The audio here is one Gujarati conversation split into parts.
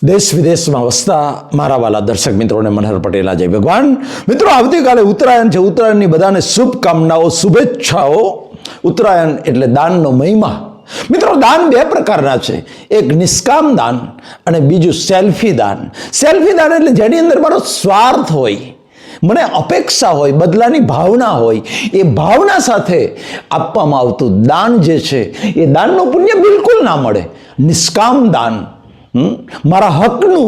દેશ વિદેશમાં વસતા મારા વાલા દર્શક મિત્રોને મનહર પટેલા જય ભગવાન. મિત્રો, આવતીકાલે ઉત્તરાયણ છે. ઉત્તરાયણની બધાને શુભકામનાઓ, શુભેચ્છાઓ. ઉત્તરાયણ એટલે દાનનો મહિમા. મિત્રો, દાન બે પ્રકારના છે. એક નિષ્કામ દાન અને બીજું સેલ્ફી દાન. સેલ્ફી દાન એટલે જેની અંદર મારો સ્વાર્થ હોય, મને અપેક્ષા હોય, બદલાની ભાવના હોય, એ ભાવના સાથે આપવામાં આવતું દાન જે છે એ દાનનું પુણ્ય બિલકુલ ના મળે. નિષ્કામ દાન, મારા હકનું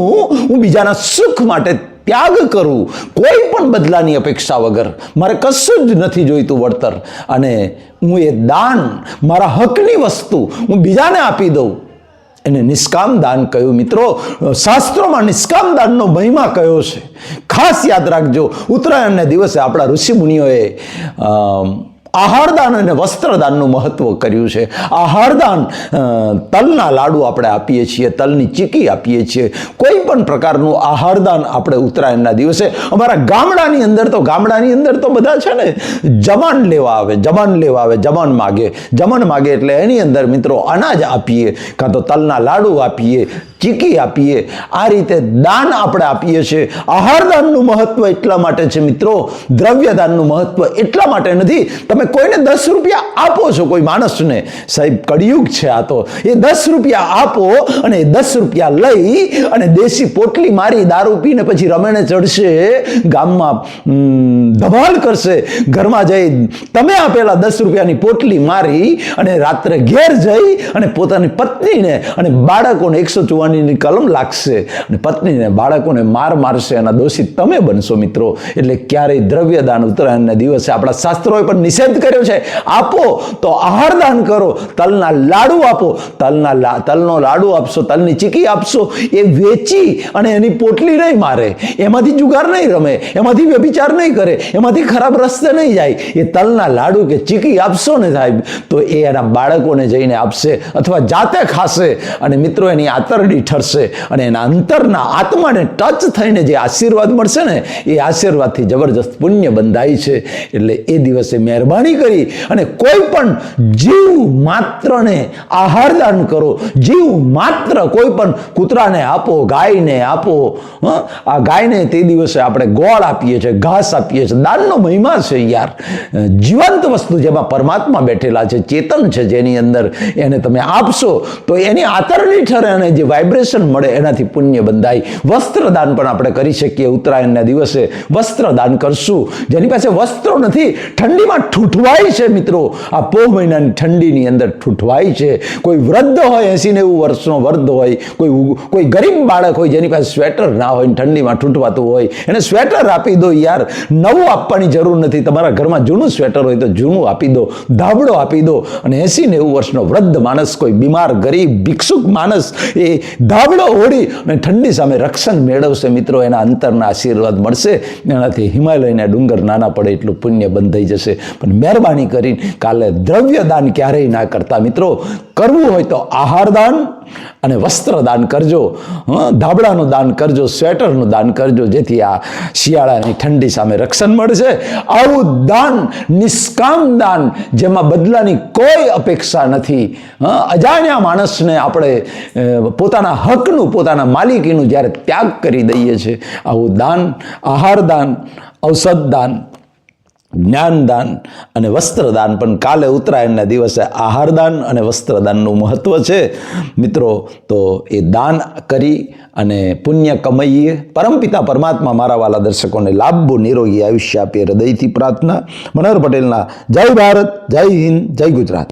હું બીજાના સુખ માટે ત્યાગ કરું, કોઈ પણ બદલાની અપેક્ષા વગર, મારે કશું જ નથી જોઈતું વળતર, અને હું એ દાન, મારા હકની વસ્તુ હું બીજાને આપી દઉં, એને નિષ્કામ દાન કહ્યું. મિત્રો, શાસ્ત્રોમાં નિષ્કામ દાનનો મહિમા કયો છે ખાસ યાદ રાખજો. ઉત્તરાયણના દિવસે આપણા ઋષિમુનિઓએ આહારદાન અને વસ્ત્રદાનનું મહત્વ કર્યું છે. આહારદાન, તલના લાડુ આપણે આપીએ છીએ, તલની ચીકી આપીએ છીએ. કોઈ પણ પ્રકારનું આહારદાન આપણે ઉત્તરાયણના દિવસે, અમારા ગામડાની અંદર તો બધા છે ને જમાન લેવા આવે, જમાન માગે એટલે એની અંદર મિત્રો અનાજ આપીએ, કાં તો તલના લાડુ આપીએ, ચીકી આપીએ. આ રીતે દાન આપણે આપીએ છીએ. આહારદાનનું મહત્વ એટલા માટે છે મિત્રો, દ્રવ્યદાનનું મહત્વ એટલા માટે નથી. તમે કોઈને 10 રૂપિયા આપો છો, કોઈ માણસને, સાહેબ કળિયુગ છે આ તો, એ 10 રૂપિયા આપો અને 10 રૂપિયા લઈ અને દેશી પોટલી મારી દારૂ પીને પછી રમેણે ચડશે, ગામમાં ધમાલ કરશે, ઘરમાં જઈ તમે આપેલા 10 રૂપિયાની પોટલી મારી અને રાત્રે ઘેર જઈ અને પોતાની પત્નીને અને બાળકોને 144ની કલમ લાગશે અને પત્નીને બાળકોને મારશે. એના દોષી તમે બનશો મિત્રો. એટલે ક્યારેય દ્રવ્યદાન ઉત્તરાયણના દિવસે આપણા શાસ્ત્રોએ પણ નિષેધ કર્યો છે. આપો તો આહારદાન કરો, તલના લાડુ આપો, તલનો લાડુ આપશો, તલની ચીકી આપશો, એ વેચી અને એની પોટલી નહીં મારે, એમાંથી જુગાર નહીં રમે, એમાંથી વ્યભિચાર નહીં કરે, એમાંથી ખરાબ રસ્તે નહીં જાય. એ તલના લાડુ કે ચીકી આપશો ને સાહેબ, તો એ એના બાળકોને જઈને આપશે અથવા જાતે ખાશે અને મિત્રો એની આંતરડી ઠરશે અને એના અંતરના આત્માને ટચ થઈને જે આશીર્વાદ મળશે ને, એ આશીર્વાદથી જબરજસ્ત પુણ્ય બંધાય છે. એટલે એ દિવસે મહેરબાની કરી અને કોઈ પણ જીવ માત્રને આહારદાન કરો. જીવ માત્ર કોઈ પણ કૂતરાને આપો, ગાયને આપો. આ ગાયને તે દિવસે આપણે ગોળ આપીએ છીએ, ઘાસ આપીએ છીએ. દાનનો મહિમા છે યાર. જીવંત વસ્તુ જેમાં પરમાત્મા બેઠેલા છે, ચેતન છે જેની અંદર, એને તમે આપશો તો એની આતરણી ઠરે અને જે વાઇબ્રેશન મળે એનાથી પુણ્ય બંધાય. વસ્ત્રદાન પણ આપણે કરી શકીએ. ઉત્તરાયણના દિવસે વસ્ત્રદાન કરશું. જેની પાસે વસ્ત્રો નથી, ઠંડીમાં ઠૂઠવાય છે મિત્રો, આ પોહ મહિનાની ઠંડીની અંદર ઠૂઠવાય છે. કોઈ વૃદ્ધ હોય, 80-90 વર્ષનો વૃદ્ધ હોય, કોઈ ગરીબ બાળક હોય જેની પાસે સ્વેટર ના હોય, ઠંડીમાં ઠૂઠવાતું હોય, એને સ્વેટર આપી દો યાર. નવું આપવાની જરૂર નથી. તમારા ઘરમાં જૂનું સ્વેટર હોય તો જૂનું આપી દો, ધાબળો આપી દો. અને 80-90 વર્ષનો વૃદ્ધ માણસ, કોઈ બીમાર ગરીબ ભિક્ષુક માણસ, એ ધાબળો ઓઢી અને ઠંડી સામે રક્ષણ મેળવશે મિત્રો. એના અંતરના આશીર્વાદ મળશે. એનાથી હિમાલયના ડુંગર નાના પડે એટલું પુણ્ય બંધાઈ જશે. પણ મહેરબાની કરીને કાલે દ્રવ્યદાન ક્યારેય ના કરતા મિત્રો. કરવું હોય તો આહારદાન અને વસ્ત્રદાન કરજો, ધાબળાનું દાન કરજો, સ્વેટરનું દાન કરજો, જેથી આ શિયાળાની ઠંડી સામે રક્ષણ મળશે. આવું દાન, નિષ્કામ દાન, જેમાં બદલાની કોઈ અપેક્ષા નથી. અજાણ્યા માણસને આપણે પોતાના હકનું, પોતાના માલિકીનું જ્યારે ત્યાગ કરી દઈએ છીએ, આવું દાન, આહારદાન, ઔષધદાન, જ્ઞાનદાન અને વસ્ત્રદાન પણ કાલે ઉત્તરાયણના દિવસે આહારદાન અને વસ્ત્રદાનનું મહત્વ છે મિત્રો. તો એ દાન કરી અને પુણ્ય કમાઈએ. પરમપિતા પરમાત્મા મારા વાલા દર્શકોને લાંબુ નિરોગી આયુષ્ય આપે, હૃદયથી પ્રાર્થના. મનહર પટેલના જય ભારત, જય હિન્દ, જય ગુજરાત.